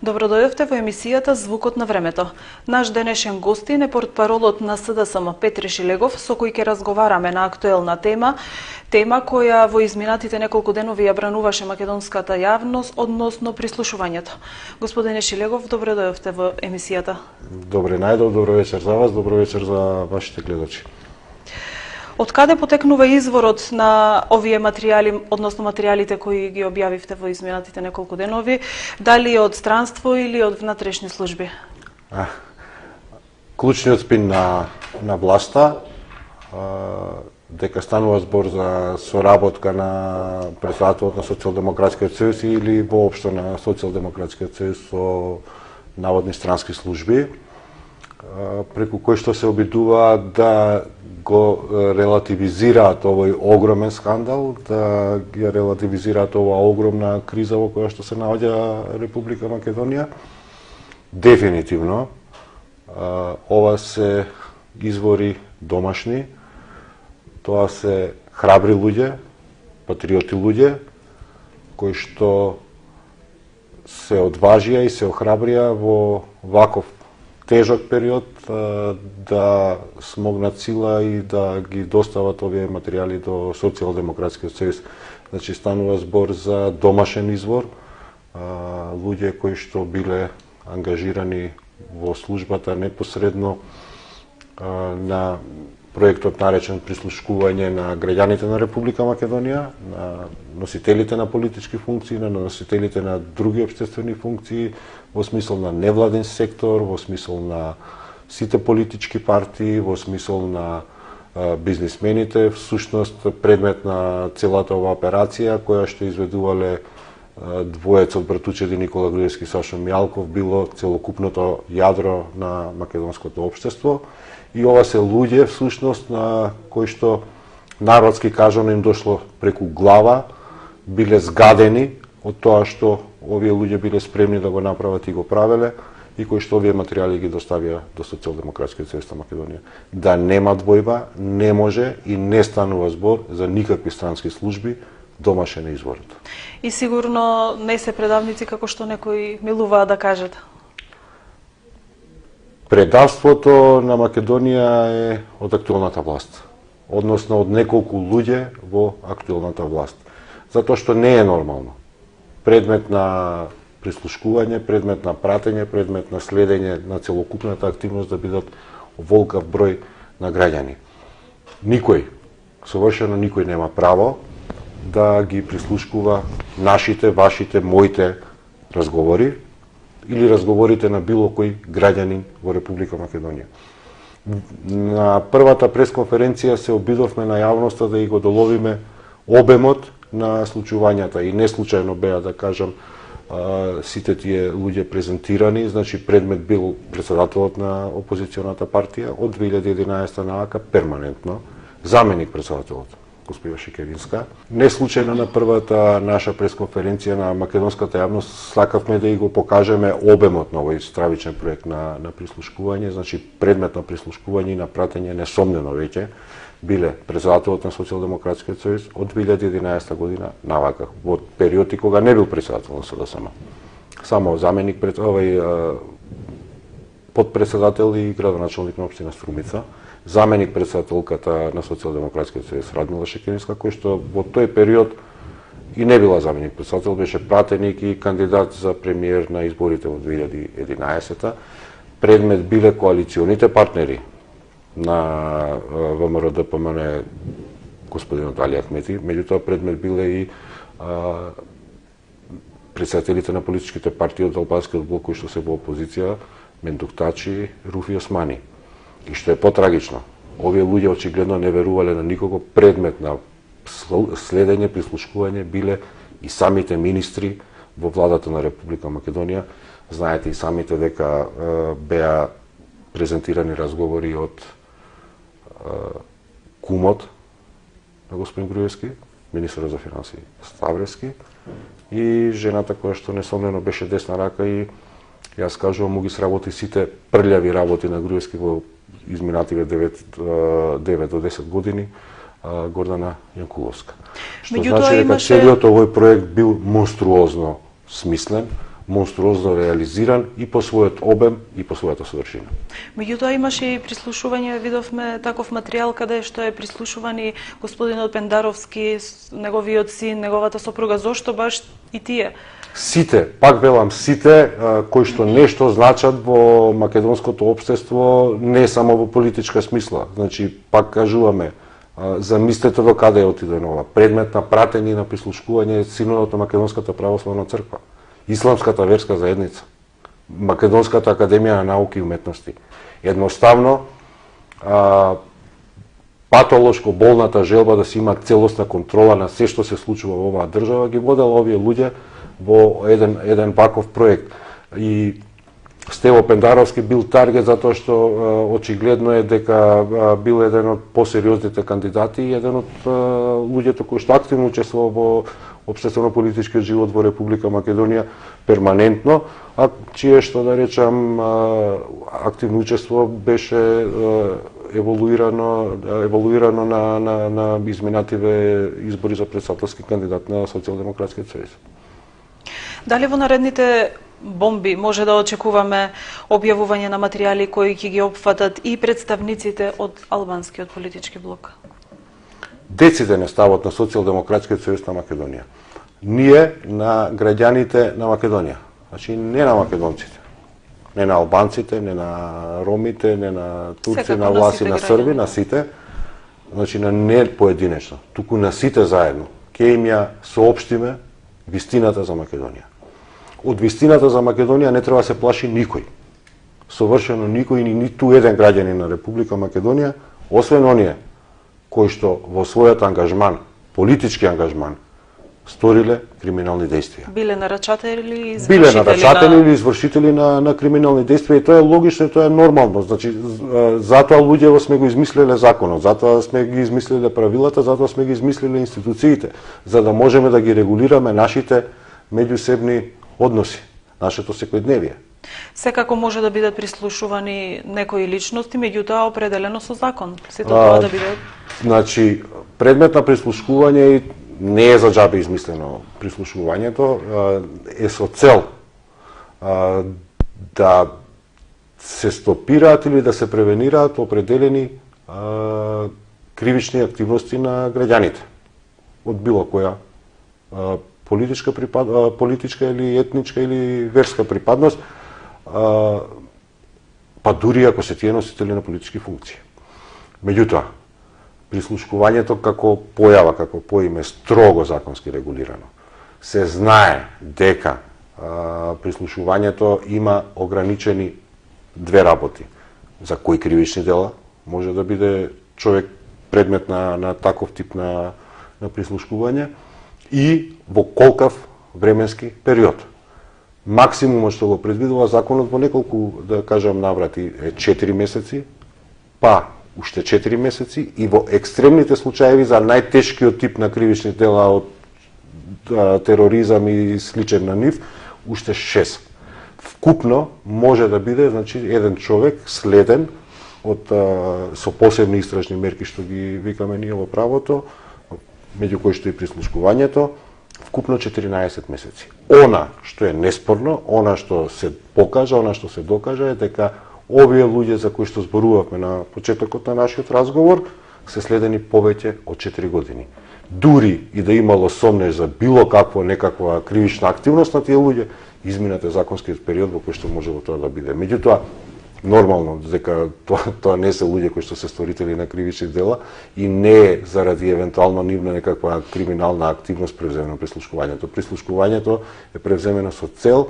Добро дојдовте во емисијата Звукот на времето. Наш денешен гостин е портпаролот на СДСМ Петре Шилегов, со кој ќе разговараме на актуелна тема која во изминатите неколку денови ја брануваше македонската јавност односно прислушувањето. Господине Шилегов, добро дојдовте во емисијата. Добре најдов, добро вечер за вас, добро вечер за вашите гледачи. Од каде потекнува изворот на овие материјали, односно материјалите кои ги објавивте во изминатите неколку денови, дали од странство или од внатрешни служби? Клучниот спин на власта, дека станува збор за соработка на председателот на Социјалдемократскиот сојуз или воопшто на Социјалдемократскиот сојуз со наводни странски служби, преку кој што се обидува да го релативизираат овој огромен скандал, да ја релативизираат оваа огромна криза во која што се наоѓа Република Македонија. Дефинитивно, ова се извори домашни, тоа се храбри луѓе, патриоти луѓе, кои што се одважија и се охрабрија во ваков тежок период да смогнат сила и да ги достават овие материјали до Социјалдемократскиот сојуз. Значи станува збор за домашен извор, луѓе кои што биле ангажирани во службата непосредно на проектот наречен прислушкување на граѓаните на Република Македонија, на носителите на политички функции, на носителите на други општествени функции, во смисол на невладен сектор, во смисол на сите политички партии, во смисол на бизнисмените, всушност предмет на целата оваа операција која што изведувале двоецот братучеди Никола Груевски и Сашо Мијалков, било целокупното јадро на македонското општество. И ова се луѓе, всушност, на кои што народски кажано им дошло преку глава, биле згадени од тоа што овие луѓе биле спремни да го направат и го правеле, и кои што овие материјали ги доставија до Социјалдемократскиот сојуз на Македонија. Да нема двојба, не може и не станува збор за никакви странски служби, домашен е изворот. И сигурно не се предавници како што некои милуваат да кажат. Предавството на Македонија е од актуелната власт, односно од неколку луѓе во актуелната власт. Затоа што не е нормално. Предмет на прислушкување, предмет на пратење, предмет на следење на целокупната активност да бидат волкав број на граѓани. Никој, совршено никој нема право да ги прислушкува нашите, вашите, моите разговори или разговорите на било кој граѓанин во Република Македонија. На првата пресконференција се обидовме на јавноста да и го доловиме обемот на случувањата и не случајно беа, да кажам, сите тие луѓе презентирани, значи предмет бил председателот на опозиционата партија од 2011 навака перманентно, заменик председателот госпожа Шекеринска. Не случајно на првата наша пресконференција на македонската јавност сакавме да и го покажеме обемот на овој стравичен проект на прислушкување, значи предмет на прислушкување и на пратење несомнено веќе биле председателот на Социјалдемократскиот сојуз од 2011 година навака, во периоди кога не бил председател на СДСМ. Само заменик пред подпредседател и градоначалник на општина Струмица, заменик председателката на Социјалдемократскиот сојуз Радмила Шекеринска, кој што во тој период и не била заменик председател, беше пратеник и кандидат за премиер на изборите во 2011. Предмет биле коалиционите партнери на ВМРО ДПМН господинот Али Ахмети, меѓутоа предмет биле и председателите на политичките партии од албанскиот блок кои што се во опозиција, Мендук Тачи, Руфи Османи. И што е потрагично, овие луѓе очигледно не верувале на никого, предмет на следење, прислушкување биле и самите министри во владата на Република Македонија. Знаете и самите дека беа презентирани разговори од кумот на господин Груевски, министерот за финансии Ставревски, и жената која што несомнено беше десна рака и јас кажувам му ги сработи сите прљави работи на Груевски во изминативе 9 до 10 години, Гордана Јанкуловска. Што значи дека целиот овој проект бил монструозно смислен, монструозно реализиран и по својот обем и по својата содржина. Меѓутоа имаше и прислушување, видовме таков материјал каде што е прислушуван и господинот Пендаровски, неговиот син, неговата сопруга, зошто баш и тие? Сите, пак велам сите, кои што нешто значат во македонското општество, не само во политичка смисла. Значи, пак кажуваме, замислете до каде е отидено ова. Предмет на пратење и на прислушкување е Синодот на Македонската православна црква, Исламската верска заедница, Македонската академија на науки и уметности. Едноставно, патолошко болната желба да се има целосна контрола на се што се случува во оваа држава ги водела овие луѓе во еден ваков проект. И Стево Пендаровски бил таргет затоа што очигледно е дека бил еден од посериозните кандидати и еден од луѓето кои што активно учествува во општествено-политичкиот живот во Република Македонија перманентно, а чие што да речам активно учество беше еволуирано на изминативе избори за претседателски кандидат на Социјалдемократскиот сојуз. Дали во наредните бомби може да очекуваме објавување на материјали кои ќе ги опфатат и представниците од албанскиот политички блок? Дециден е ставот на Социјалдемократскиот сојуз на Македонија. Ние на граѓаните на Македонија, значи не на македонците, не на албанците, не на ромите, не на турци, на власи, на срби, на сите, значи на не поединечно, туку на сите заедно, ќе им ја соопштиме вистината за Македонија. Од вистината за Македонија не треба да се плаши никој. Совршено никој, ни ниту еден граѓанин на Република Македонија, освен оние кои што во својот ангажман, политички ангажман, сториле криминални дејствија. Биле нарачатели или извршители? Биле нарачатели или извршители на криминални дејствија, и тоа е логично и тоа е нормално. Значи, затоа луѓево сме го измислиле законот, затоа сме ги измислиле правилата, затоа сме ги измислиле институциите, за да можеме да ги регулираме нашите меѓусебни односи, нашето секојдневие. Секако може да бидат прислушувани некои личности, меѓутоа определено со закон. Сето тоа да биде. Значи, предмет на прислушкување не е за џабе измислено прислушувањето, е со цел да се стопираат или да се превенираат определени кривични активности на граѓаните од било која политичка или етничка или верска припадност, па дури ако се тие носители на политички функции. Меѓутоа, прислушкувањето како појава, како поиме, строго законски регулирано. Се знае дека прислушувањето има ограничени две работи. За кои кривични дела може да биде човек предмет на таков тип на прислушкување и во колкав временски период. Максимумот што го предвидува законот во неколку, да кажам, наврати е 4 месеци, па уште 4 месеци и во екстремните случаеви за најтешкиот тип на кривични дела од тероризам и сличен на нив, уште 6. Вкупно може да биде, значи, еден човек следен од со посебни истражни мерки што ги викаме ние во правото, меѓу кои што и прислушкувањето, вкупно 14 месеци. Она што е неспорно, она што се покажа, она што се докажа е дека овие луѓе за кои што зборувавме на почетокот на нашиот разговор се следени повеќе од 4 години. Дури и да имало сомнеж за било некаква кривична активност на тие луѓе, изминате законскиот период во кој што можело тоа да биде. Меѓутоа, нормално дека тоа не се луѓе кои што се сторители на кривични дела и не е заради евентуално нивна некаква криминална активност превземено прислушкувањето. Прислушкувањето е превземено со цел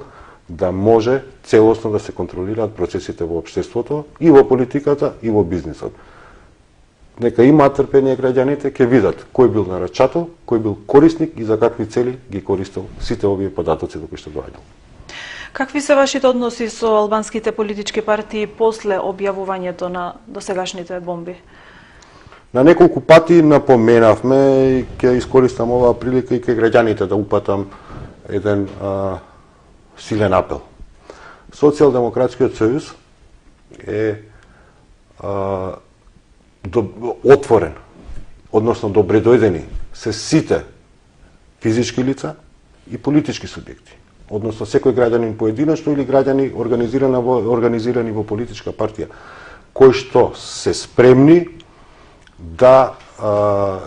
да може целосно да се контролираат процесите во општеството и во политиката и во бизнисот. Нека имаат трпение граѓаните, ќе видат кој бил нарачател, кој бил корисник и за какви цели ги користел сите овие податоци до кои што доаѓал. Какви се вашите односи со албанските политички партии после објавувањето на досегашните бомби? На неколку пати напоменавме и ќе искористам оваа прилика и кај граѓаните да упатам еден силен апел. Социјалдемократскиот сојуз е отворен, односно добредојдени се сите физички лица и политички субјекти односно секој граѓанин поединечно или граѓани организирани во политичка партија, кои што се спремни да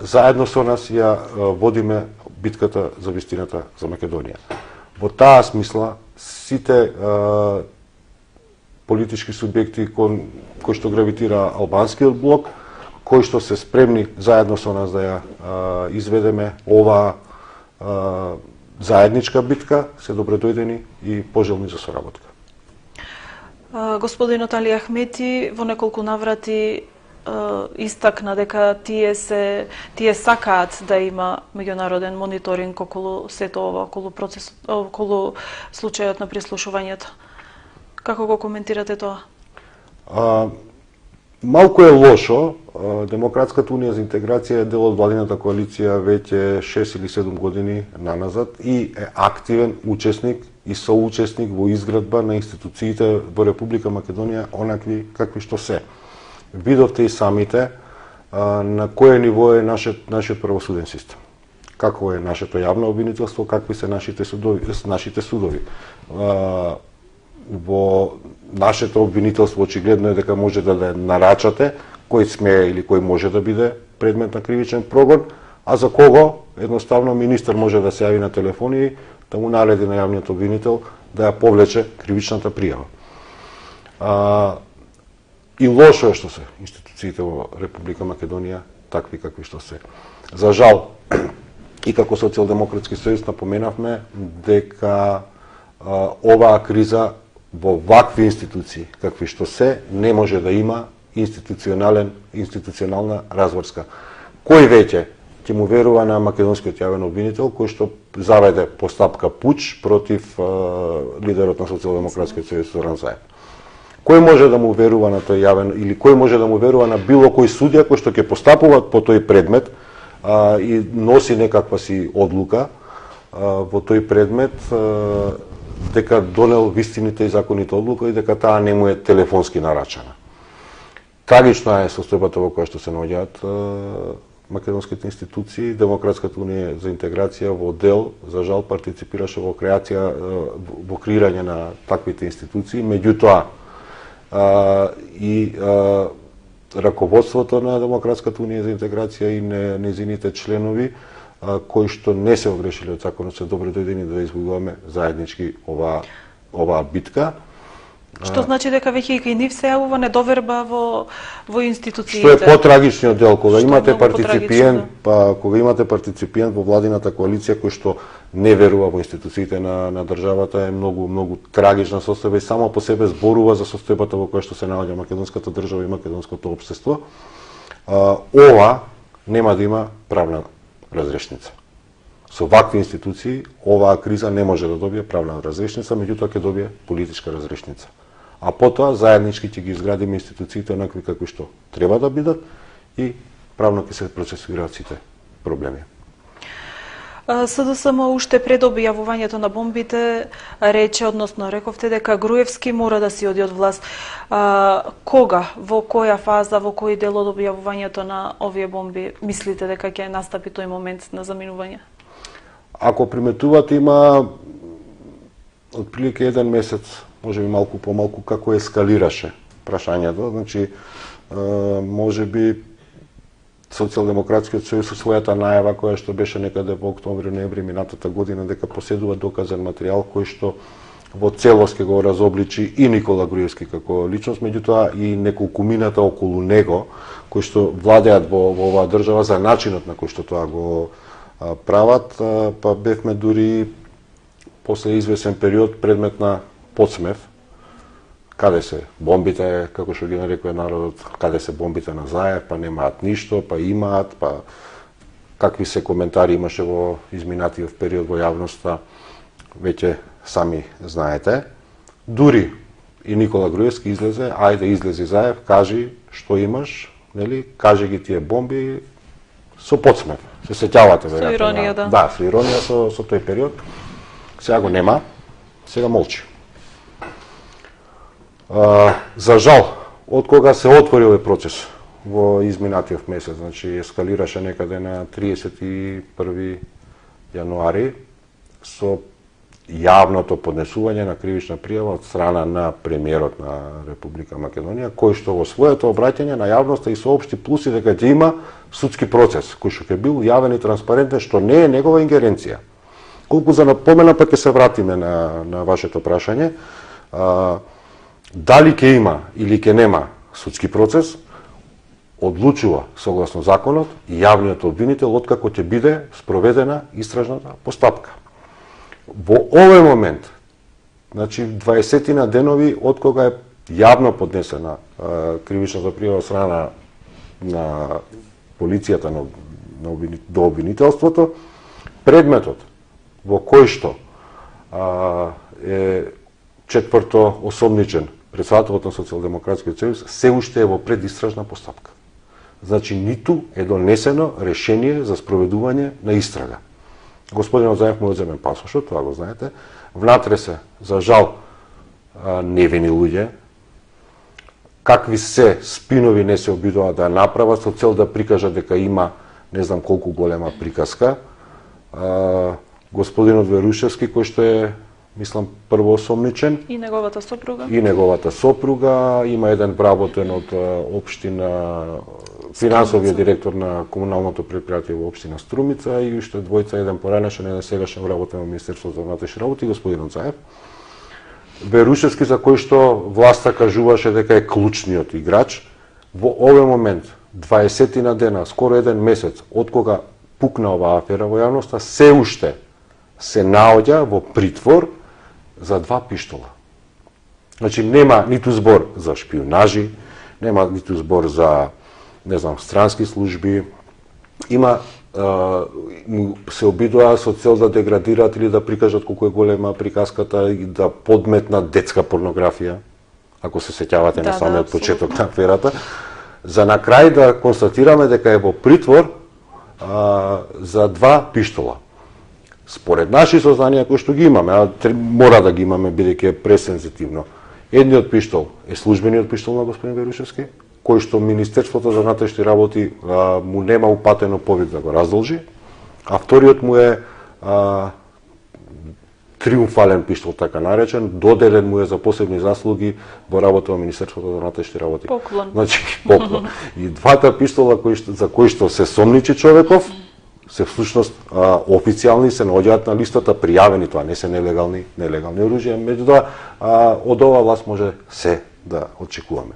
заедно со нас ја водиме битката за вистината за Македонија. Во таа смисла, сите политички субјекти кои што гравитира албанскиот блок, кои што се спремни заедно со нас да ја изведеме оваа заедничка битка, се добредојдени и пожелни за соработка. Господин Али Ахмети во неколку наврати истакна дека тие сакаат да има меѓународен мониторинг околу сето ова, околу случајот на прислушувањето. Како го коментирате тоа? Малку е лошо. Демократската унија за интеграција е дел од владината коалиција веќе 6 или 7 години наназад и е активен учесник и соучесник во изградба на институциите во Република Македонија онакви какви што се. Видовте и самите на кое ниво е нашиот правосуден систем. Какво е нашето јавно обвинителство, какви се нашите судови. Во нашето обвинителство очигледно е дека може да нарачате кој смее или кој може да биде предмет на кривичен прогон, а за кого едноставно министер може да се јави на телефон и да му нареди на јавниот обвинител да ја повлече кривичната пријава. И лошо е што се институциите во Република Македонија такви какви што се. За жал, и како Социјалдемократски сојуз напоменавме дека оваа криза во вакви институции какви што се не може да има институционална разврска. Кој веќе ќе му верува на македонскиот јавен обвинител кој што заведе постапка пуч против лидерот на Социјалдемократскиот сојуз Зоран Заев? Кој може да му верува на тој јавен или кој може да му верува на било кој судија кој што ќе постапува по тој предмет и носи некаква си одлука во тој предмет дека донел вистините и законите одлука и дека таа не му е телефонски нарачана. Трагична е состојбата во која што се наоѓаат македонските институции. Демократската унија за интеграција во дел, за жал, партиципираше во креирање на таквите институции, меѓутоа и раководството на Демократската унија за интеграција и незините членови кои што не се огрешиле од законот се добре дојдени да извојуваме заеднички оваа битка. Што значи дека веќе и кај нив се јавува недоверба во институциите? Што е потрагичниот дел кога имате партиципиент во владината коалиција кој што не верува во институциите на државата е многу трагична состојба и само по себе зборува за состојбата во која што се наоѓа македонската држава и македонското општество. Ова нема да има правна разрешница. Со вакви институции оваа криза не може да добие правна разрешница, меѓутоа ќе добие политичка разрешница. А потоа заеднички ќе ги изградиме институциите онакви какви што треба да бидат и правно ќе се процесуираат сите проблеми. СДСМ уште пред објавувањето на бомбите рече, односно рековте дека Груевски мора да си оди од власт. Кога, во која фаза, во кој дел од објавувањето на овие бомби мислите дека ќе настапи тој момент на заминување? Ако приметувате, има отприлike 1 месец, може би малку помалку, како ескалираше прашањето. Значи, може би Социјалдемократскиот сојуз со својата најава која што беше некаде во октомври-ноември минатата година дека поседува доказан материјал кој што во целост ќе го разобличи и Никола Груевски како личност, меѓутоа и неколкумината околу него кои што владеат во оваа држава за начинот на кој што тоа го прават, па бевме дури после извесен период предмет на подсмев. Каде се бомбите, како што ги нарекува народот, каде се бомбите на Заев, па немаат ништо, па имаат, па какви се коментари имаше во изминатиот период во јавноста, веќе сами знаете. Дури и Никола Груевски излезе, ајде излези Заев, кажи што имаш, нели, кажи ги тие бомби со подсмев. Се сеќавате веројатно. Со иронија, да. Да, со иронија со тој период. Сега го нема, сега молчи. За жал, од кога се отвори овој процес во изминатиот месец, значи ескалираше некаде на 31 јануари со јавното поднесување на кривична пријава од страна на премиерот на Република Македонија, кој што во своето обраќање на јавноста и соопшти плюси дека ќе има судски процес, кој што ќе бил јавен и транспарентен, што не е негова ингеренција. Колку за напомена, па ќе се вратиме на вашето прашање, дали ќе има или ќе нема судски процес, одлучува согласно законот и јавниот обвинител откако ќе биде спроведена истражната постапка. Во овој момент, значи 20 денови од кога е јавно поднесена кривичната пријава од страна на полицијата до обвинителството, предметот во кој што е четврто осомничен председателот на Социјалдемократскиот сојуз се уште е во предистражна постапка. Значи ниту е донесено решение за спроведување на истрага. Господинот Заев му одземен пасошот, тоа го знаете. Внатре се, за жал, невини луѓе, какви се спинови не се обидува да направат со цел да прикажат дека има не знам колку голема приказка. Господинот Верушевски, кој што е, мислам, првоосомничен. И неговата сопруга. Има еден вработен од општина, финансовиот директор на комуналното предпријатие во општина Струмица и уште двојца, еден поранешен, еден сегашен вработен во Министерството за внатрешни работи, господинот Заев. Верушевски, за кој што власта кажуваше дека е клучниот играч, во овој момент, 20 дена, скоро еден месец, од кога пукна оваа афера во јавноста, се уште се наоѓа во притвор за 2 пиштола. Значи, нема ниту збор за шпионажи, нема ниту збор за, не знам, странски служби, има, се обидува со цел да деградираат или да прикажат колку е голема приказката и да подметнат детска порнографија, ако се сеќавате на самиот почеток на аферата, за на крај да констатираме дека е во притвор за 2 пиштола. Според наши сознанија кои што ги имаме, мора да ги имаме бидејќи е пресензитивно. Едниот пиштол е службениот пиштол на господин Верушевски, кој што Министерството за внатрешни работи му нема упатено повик да го раздолжи, а вториот му е триумфален пиштол, така наречен, доделен му е за посебни заслуги во работа во Министерството за внатрешни работи. Поклон. Значи, поклон. И двата пиштола за кои што се сомничи човеков, се всушност официјални, се наоѓаат на листата, пријавени, тоа не се нелегални оружја, меѓутоа од ова власт може се да очекуваме.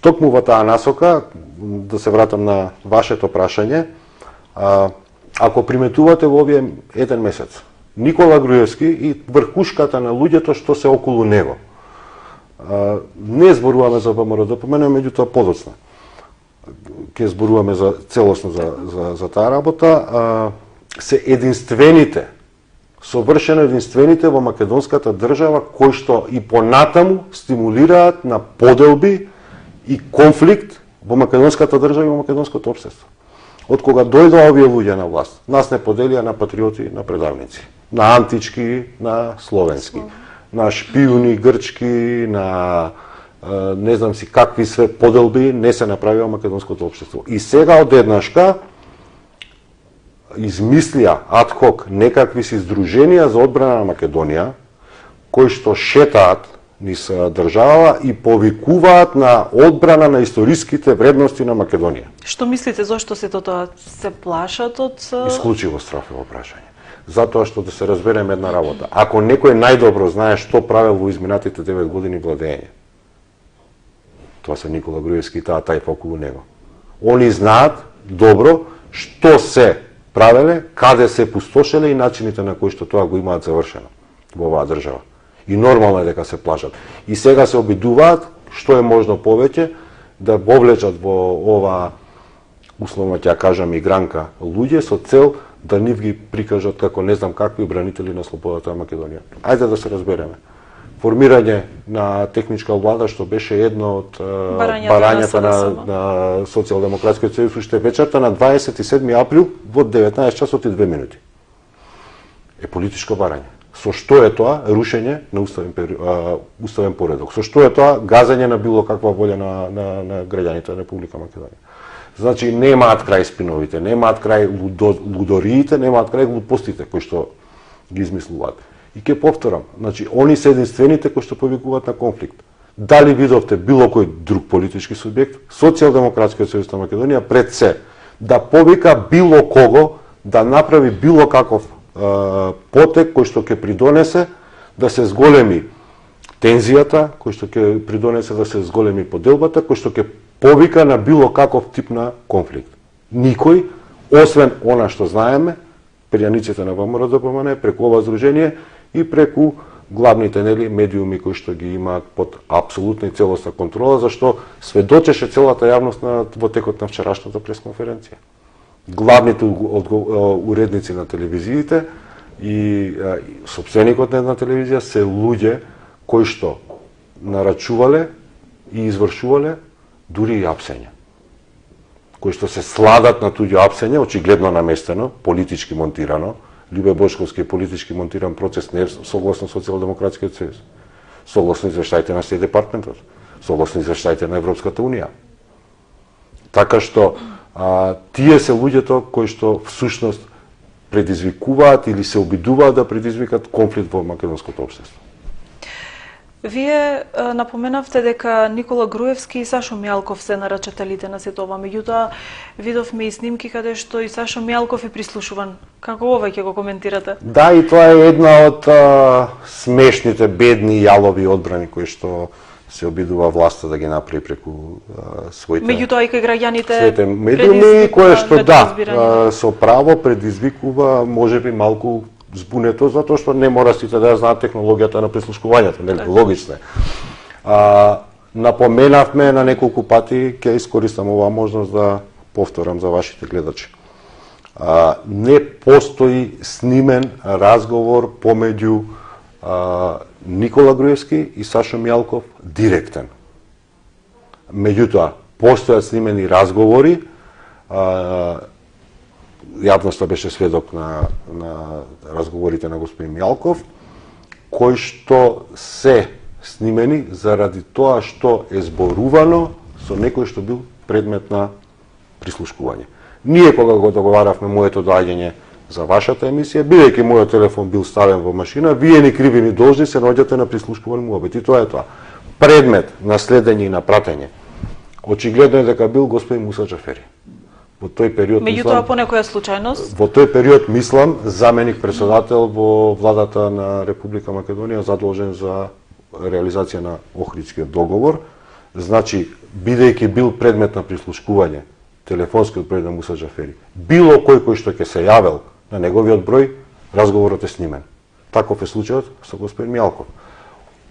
Токму во таа насока, да се вратам на вашето прашање, ако приметувате во овие еден месец, Никола Груевски и врхушката на луѓето што се околу него, не зборуваме за ВМРО-ДПМН, меѓутоа подоцна, ќе зборуваме за целосно за таа работа, се единствените, совршено единствените во македонската држава кои што и понатаму стимулираат на поделби и конфликт во македонската држава и во македонското општество. Од кога дојдоа овие луѓе на власт, нас не поделија на патриоти, на предавници, на антички, на словенски, на шпиуни грчки, на не знам си какви све поделби не се направија во македонското општество. И сега одеднашка измислија адхок некакви си здруженија за одбрана на Македонија, кои што шетаат низ држава и повикуваат на одбрана на историските вредности на Македонија. Што мислите, зошто се тоа се плашат од... Исклучиво страфево прашање. Затоа што да се разбереме една работа. Ако некој најдобро знае што правел во изминатите 9 години владење, тоа се Никола Груевски и таа тајфа околу него. Они знаат добро што се правеле, каде се пустошеле и начините на кои што тоа го имаат завршено во оваа држава. И нормално е дека се плашат. И сега се обидуваат, што е можно повеќе, да вовлечат во ова, условно ќе кажам, игранка луѓе со цел да нив ги прикажат како не знам какви бранители на слободата на Македонија. Ајде да се разбереме. Формирање на техничка влада, што беше едно од барањата на Социјалдемократскиот сојуз уште вечерта на 27 април во 19 часот и 2 минути. Е политичко барање. Со што е тоа? Рушење на уставен поредок. Со што е тоа? Газање на било каква волја на граѓаните на Република Македонија. Значи, немаат крај спиновите, немаат крај лудориите, немаат крај глупостите кои што ги измислуваат. И ќе повторам, значи они се единствените кои што повикуваат на конфликт. Дали видовте било кој друг политички субјект, Социјалдемократскиот сојуз на Македонија пред се да повика било кого да направи било каков потек кој што ќе придонесе да се зголеми тензијата, кој што ќе придонесе да се зголеми поделбата, кој што ќе повика на било каков тип на конфликт. Никој, освен она што знаеме, перјаниците на ВМРО-ДПМН, преку ова здружение и преку главните медиуми кои што ги имаат под апсолутна и целосна контрола, зашто сведочеше целата јавност во текот на вчерашната пресконференција. Главните уредници на телевизиите и сопственикот на една телевизија се луѓе кои што нарачувале и извршувале дури и апсење. Кои што се сладат на туѓо апсење, очигледно наместено, политички монтирано. Љубе Бошковски е политички монтиран процес, не согласно Социјалдемократскиот сојуз. Согласно извештаите на Стејт департментот, согласно извештаите на Европската унија. Така што тие се луѓето кои што всушност предизвикуваат или се обидуваат да предизвикат конфликт во македонското општество. Вие напоменавте дека Никола Груевски и Сашо Мјалков се нарачателите на сето ова, меѓутоа видовме и снимки каде што и Сашо Мјалков е прислушуван. Како ова ќе го коментирате? Да, и тоа е една од смешните, бедни, јалови одбрани кои што се обидува власта да ги направи преку своите... Меѓутоа и кај граѓаните своите медиуми, кое што со право предизвикува можеби малку збунето, затоа што не мора сите да знаат технологијата на прислушкувањето, нели? Логично е. Напоменавме на неколку пати, ќе искористам оваа можност да повторам за вашите гледачи. Не постои снимен разговор помеѓу Никола Груевски и Сашо Мјалков директен. Меѓутоа, постојат снимени разговори, јавноста беше сведок на разговорите на господин Мјалков, кои што се снимени заради тоа што е зборувано со некој што бил предмет на прислушкување. Ние кога го договаравме моето доаѓање за вашата емисија, бидејќи мојот телефон бил ставен во машина, вие ни криви ни должни се наоѓате на прислушкувани муабет. И тоа е тоа. Предмет на следење и на пратење. Очигледно е дека бил господин Муса Џафери. Во тој период меѓутоа по некоја случајност? Во тој период мислам заменик председател во владата на Република Македонија задолжен за реализација на Охридскиот договор. Значи, бидејќи бил предмет на прислушкување, телефонскиот број на Муса Џафери, било кој што ќе се јавел на неговиот број, разговорот е снимен. Таков е случајот со господин Мјалков.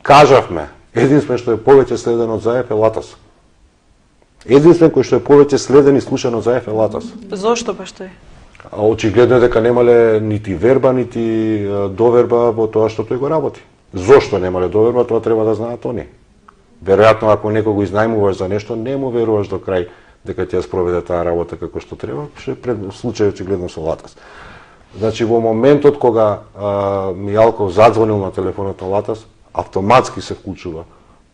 Кажавме, единствен што е повеќе следен од Заев е Латас. Единствен кој што е повеќе следен и слушан од Заев е Латас. Зошто баш тој? Очигледно е дека немале нити верба, нити доверба во тоа што тој го работи. Зошто немале доверба, тоа треба да знаат они. Веројатно ако некој го изнајмуваш за нешто, не му веруваш до крај дека ќе ја спроведе таа работа како што треба, што пред случај очигледно со Латас. Значи во моментот кога Мјалков задзвонил на телефонот на Латас, автоматски се вклучува,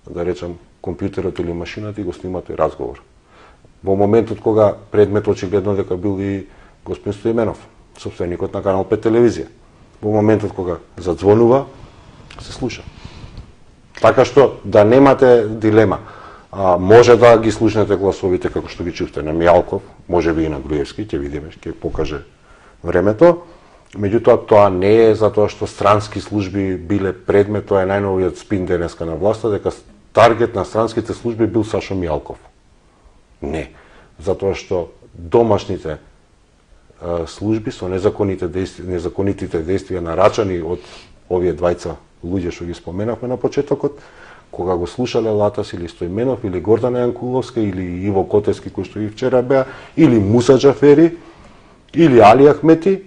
да речам, компјутерот или машината и го снима тој разговор. Во моментот кога предмет очигледно дека бил и господин Стоименов, собственикот на Канал 5 телевизија. Во моментот кога задзвонува, се слуша. Така што да немате дилема. Може да ги слушнете гласовите како што ги чувте на Мјалков, може би и на Груевски, ќе видиме, ќе покаже времето. Меѓутоа тоа не е затоа што странски служби биле предмет, тоа е најновиот спин денеска на власта, дека таргет на странските служби бил Сашо Мјалков. Не, затоа што домашните служби со незаконитите действија нарачани од овие двајца луѓе што ги споменавме на почетокот, кога го слушале Латас или Стоименов или Гордана Јанкуловска или Иво Котески кој што и вчера беа, или Муса Џафери или Али Ахмети,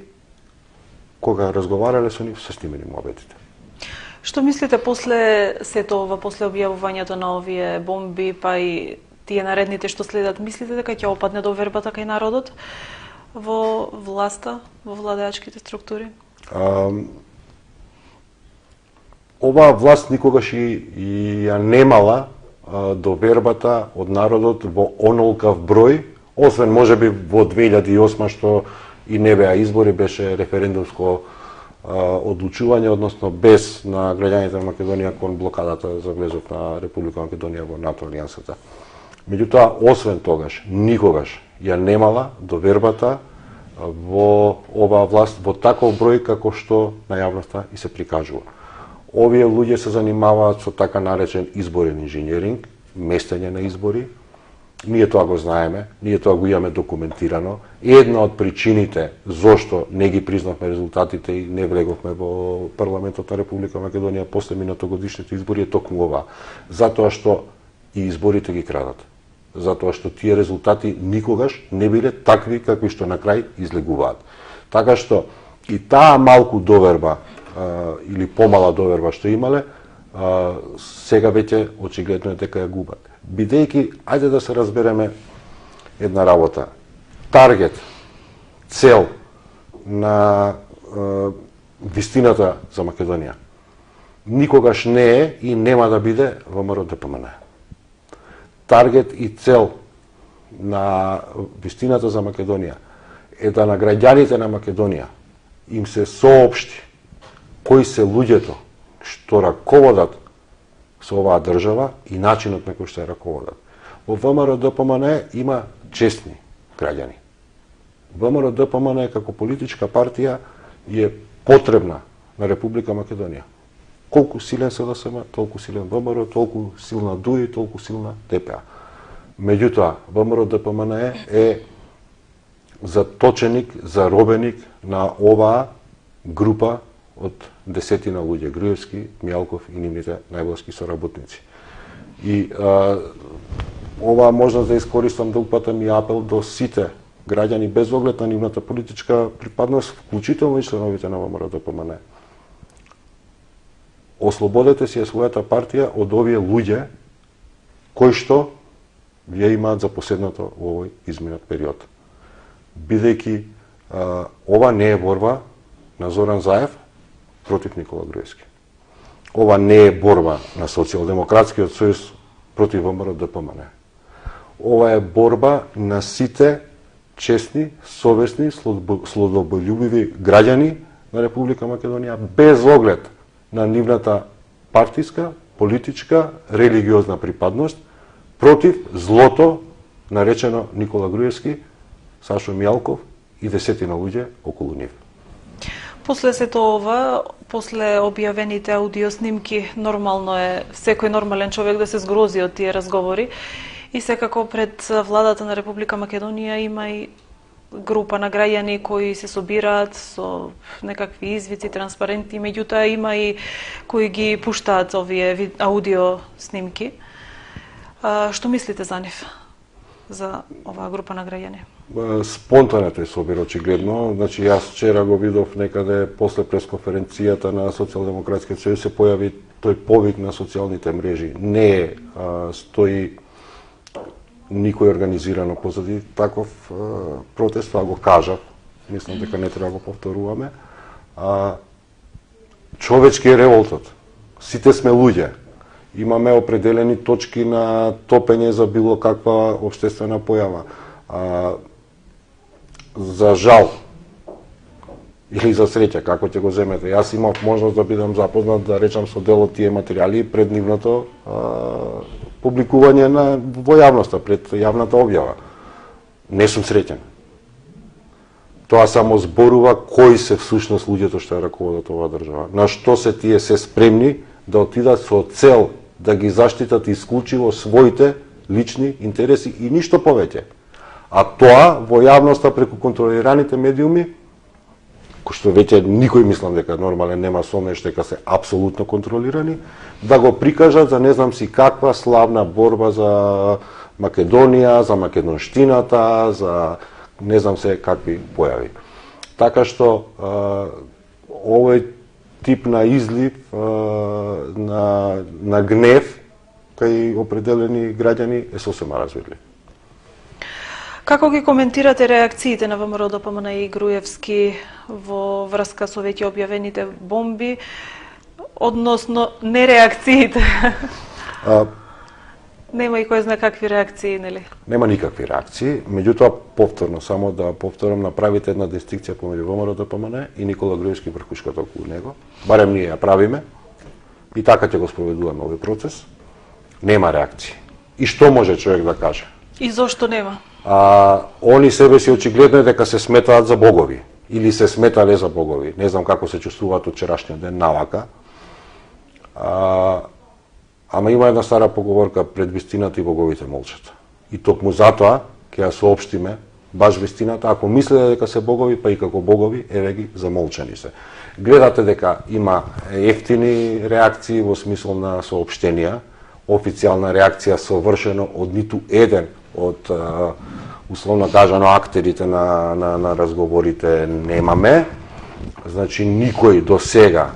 кога разговарале со нив, се снимени муабетите. Што мислите после сето ова, после објавувањето на овие бомби, па и тие наредните што следат, мислите дека ќе опадне довербата кај народот во власта, во владеачките структури? Оваа власт никогаш и ја немала довербата од народот во онолкав број, освен можеби во 2008 што и не беа избори, беше референдумско одлучување, односно без на граѓаните на Македонија кон блокадата за влезот на Република Македонија во НАТО алијансата. Меѓутоа, освен тогаш, никогаш ја немала довербата во оваа власт во таков број како што на јавноста и се прикажува. Овие луѓе се занимаваат со така наречен изборен инженеринг, местење на избори. Ние тоа го знаеме, ние тоа го имаме документирано. Една од причините зошто не ги признавме резултатите и не влеговме во парламентот на Република Македонија после минатогодишните избори е токму ова. Затоа што и изборите ги крадат. Затоа што тие резултати никогаш не биле такви какви што на крај излегуваат. Така што и таа малку доверба или помала доверба што имале, сега веќе очигледно е дека ја губат. Бидејќи, ајде да се разбереме една работа. Таргет, цел на вистината за Македонија никогаш не е и нема да биде ВМРО-ДПМН. Таргет и цел на вистината за Македонија е да на граѓаните на Македонија им се соопшти кои се луѓето што раководат со оваа држава и начинот на кој што ја раководат. Во ВМРО-ДПМН има честни граѓани. ВМРО-ДПМН како политичка партија е потребна на Република Македонија. Колку силен СДСМ, толку силен ВМРО, толку силна ДУИ, толку силна ДПА. Меѓутоа, ВМРО-ДПМН е заточеник, заробеник на оваа група од десетина луѓе, Груевски, Мјалков и нивните најблиски соработници. И ова можност да искористам да упатам и апел до сите граѓани без оглед на нивната политичка припадност, вклучително и членовите на ВМРО-ДПМН. Ослободете си својата партија од овие луѓе кои што ја имаат за последното во овој изминат период. Бидејќи ова не е борба на Зоран Заев против Никола Груевски. Ова не е борба на Социјалдемократскиот сојуз против ВМРО-ДПМН. Ова е борба на сите честни, совесни, слободолюбиви граѓани на Република Македонија без оглед на нивната партиска, политичка, религиозна припадност против злото наречено Никола Груевски, Сашо Мјалков и десетина луѓе околу нив. После сето ова, после објавените аудиоснимки, нормално е секој нормален човек да се згрози од тие разговори и секако пред владата на Република Македонија има и група на граѓани кои се собираат со некакви извици, транспаренти, меѓутоа има и кои ги пуштаат овие аудио снимки. Што мислите за нив? За оваа група на граѓани? Спонтането е собир очигледно. Значи, јас вчера го видов некаде после пресконференцијата на Социјалдемократскиот сојуз се појави тој повик на социјалните мрежи. Не стои никој организирано позади таков протест, тоа го кажав. Мислам дека не треба да го повторуваме. Човечки е револтот. Сите сме луѓе. Имаме определени точки на топење за било каква општествена појава. За жал или за среќа, како ќе го земете. Јас имав можност да бидам запознат, да речам, со дел од тие материјали пред нивното публикување во јавноста, пред јавната објава. Не сум среќен. Тоа само зборува кои се всушност луѓето што ја раководат оваа држава. На што се тие се спремни да отидат со цел да ги заштитат исклучиво своите лични интереси и ништо повеќе. А тоа во јавноста преку контролираните медиуми, кои што веќе никој мислам дека нормален нема сомнеш дека се апсолутно контролирани, да го прикажат за не знам си каква славна борба за Македонија, за македонштината, за не знам се какви појави. Така што овој тип на излив на гнев кај определени граѓани е сосема развидлив. Како ги коментирате реакциите на ВМРО-ДПМН и Груевски во врска со веќе објавените бомби, односно нереакциите? Нема и кој знае какви реакции, нели? Нема никакви реакции, меѓутоа повторно, само да повторам, направите една дистинкција помеѓу ВМРО ДПМН и Никола Груевски врхушката околу него. Барем ние ја правиме и така ќе го спроведуваме овој процес. Нема реакции. И што може човек да каже? И зошто нема? Они себе си очигледно е дека се сметаат за богови или се сметале за богови. Не знам како се чувствуваат од вчерашниот ден навака. Ама има една стара поговорка, пред вистината и боговите молчат. И токму затоа ќе ја соопштиме баш вистината, ако мислите дека се богови, па и како богови, еве ги, замолчани се. Гледате дека има ефтини реакции во смисол на соопштенија, официјална реакција совршено од ниту еден од условно кажано актерите на разговорите немаме. Значи никој до сега,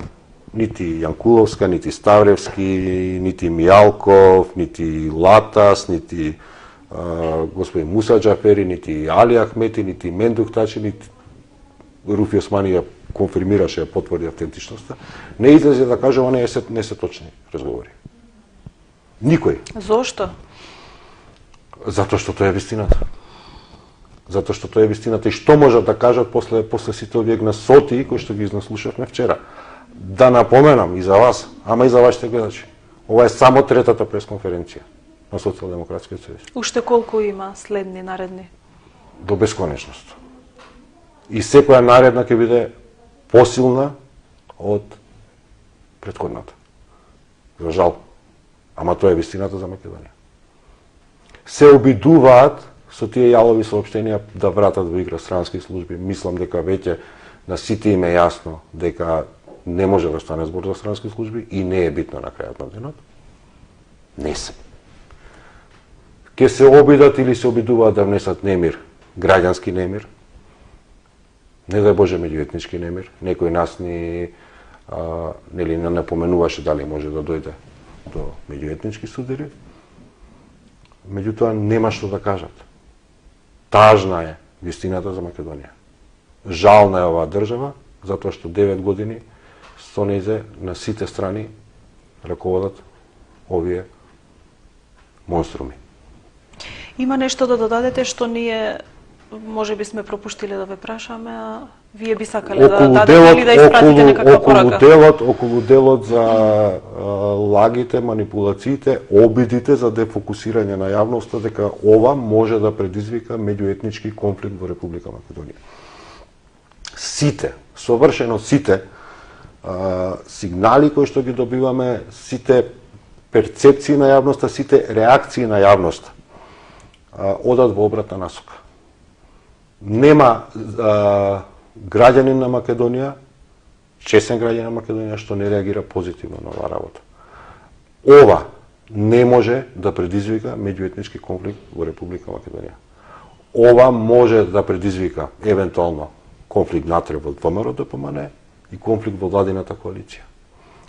нити Јанкуловска, нити Ставревски, нити Мијалков, нити Латас, нити господин Муса Џафери, нити Али Ахмети, нити Мендух Тачи, нити Руфи Османи ја конфирмираше, ја потврди автентичноста, не излезе да каже ова не се точни разговори. Никој. Зошто? Затоа што тоа е вистината. Затоа што тоа е вистината и што можат да кажат после сите овие гнасоти кои што ги изнаслушавме вчера. Да напоменам и за вас, ама и за вашите гледачи. Ова е само третата пресконференција на Социјалдемократскиот сојуз. Уште колку има следни, наредни? До бесконечност. И секоја наредна ќе биде посилна од претходната. За жал. Ама тоа е вистината за Македонија. Се обидуваат со тие јалови соопштенија да вратат во игра странски служби. Мислам дека веќе на сите им е јасно дека не може да стане збор за странски служби и не е битно на крајот на денот. Не се. Ке се обидат или се обидуваат да внесат немир, граѓански немир, не дај Боже меѓуетнички немир. Некој нас не напоменуваше дали може да дојде до меѓуетнички судири. Меѓутоа нема што да кажат. Тажна е вистината за Македонија. Жална е оваа држава, затоа што 9 години со нејзе на сите страни раководат овие монструми. Има нешто да додадете што ние може би сме пропуштиле да ве прашаме, а вие би сакале да дадете или да испратите некаква порака? Околу делот за лагите, манипулациите, обидите за дефокусирање на јавноста дека ова може да предизвика меѓуетнички конфликт во Република Македонија. Сите, совршено сите сигнали кои што ги добиваме, сите перцепции на јавноста, сите реакции на јавноста одат во обратна насока. Нема граѓанин на Македонија, честен граѓанин на Македонија што не реагира позитивно на оваа работа. Ова не може да предизвика меѓуетнички конфликт во Република Македонија. Ова може да предизвика евентуално конфликт натре во ВМРО ДПМН и конфликт во владината коалиција.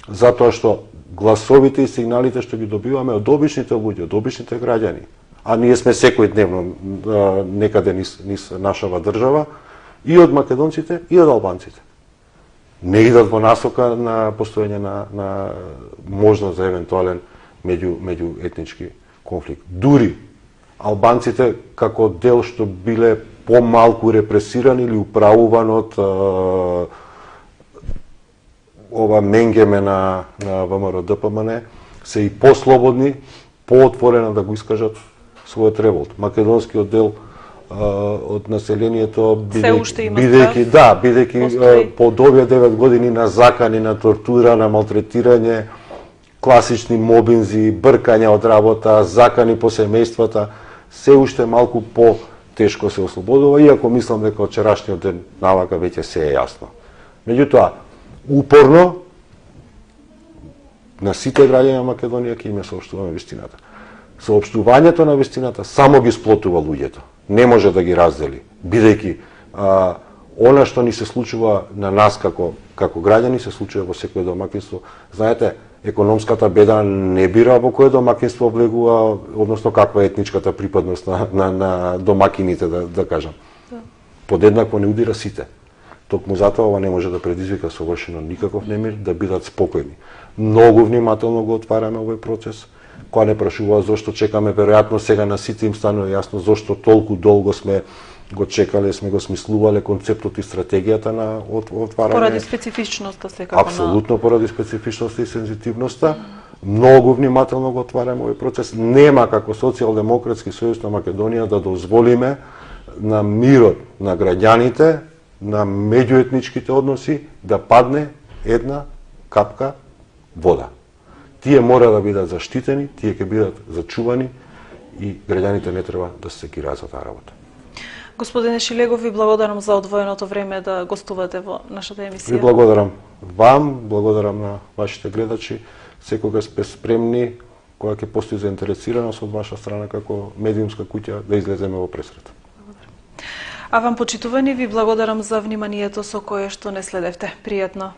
Затоа што гласовите и сигналите што ги добиваме од обичните луѓе, од обичните граѓани, а ние сме секој дневно некаде низ нашава држава, и од македонците, и од албанците. Не идат во насока на постоење на можност за евентуален меѓуетнички конфликт. Дури албанците како дел што биле помалку репресирани или управуван од ова менгеме на ВМРО ДПМН, се и послободни, поотворено да го искажат својот револт. Македонскиот дел од населението бидејќи под овие 9 години на закани, на тортура, на малтретирање, класични мобинзи, бркања од работа, закани по семејствата, се уште малку по-тешко се ослободува, иако мислам дека од вчерашниот ден навака веќе се е јасно. Меѓутоа, упорно на сите граѓани на Македонија ќе им соопштуваме вистината. Соопштувањето на вистината само ги сплотува луѓето. Не може да ги раздели, бидејќи она што ни се случува на нас како граѓани се случува во секој домакинство. Знаете, економската беда не бира во кое домакинство влегува, односно каква е етничката припадност на домакините, да кажам. Подеднакво не удира сите. Токму затоа ова не може да предизвика совршено никаков немир, да бидат спокојни. Многу внимателно го отвараме овој процес. кога не прашуваа зошто чекаме, веројатно сега на сите им станува јасно зошто толку долго сме го чекале, сме го смислувале концептот и стратегијата на отварање. Поради специфичноста секако. Апсолутно поради специфичноста и сензитивноста. Многу внимателно го отвараме овој процес. Нема како Социјалдемократски сојуз на Македонија да дозволиме на мирот на граѓаните, на меѓуетничките односи да падне една капка вода. Тие мора да бидат заштитени, тие ќе бидат зачувани и граѓаните не треба да се секираат за таа работа. Господине Шилегов, ви благодарам за одвоеното време да гостувате во нашата емисија. Ви благодарам вам, благодарам на вашите гледачи. Секогаш сме спремни, кога ќе постои заинтересираност од ваша страна како медиумска куќа, да излеземе во пресрет. А вам, почитувани, ви благодарам за вниманието со кое што не следевте. Пријатно!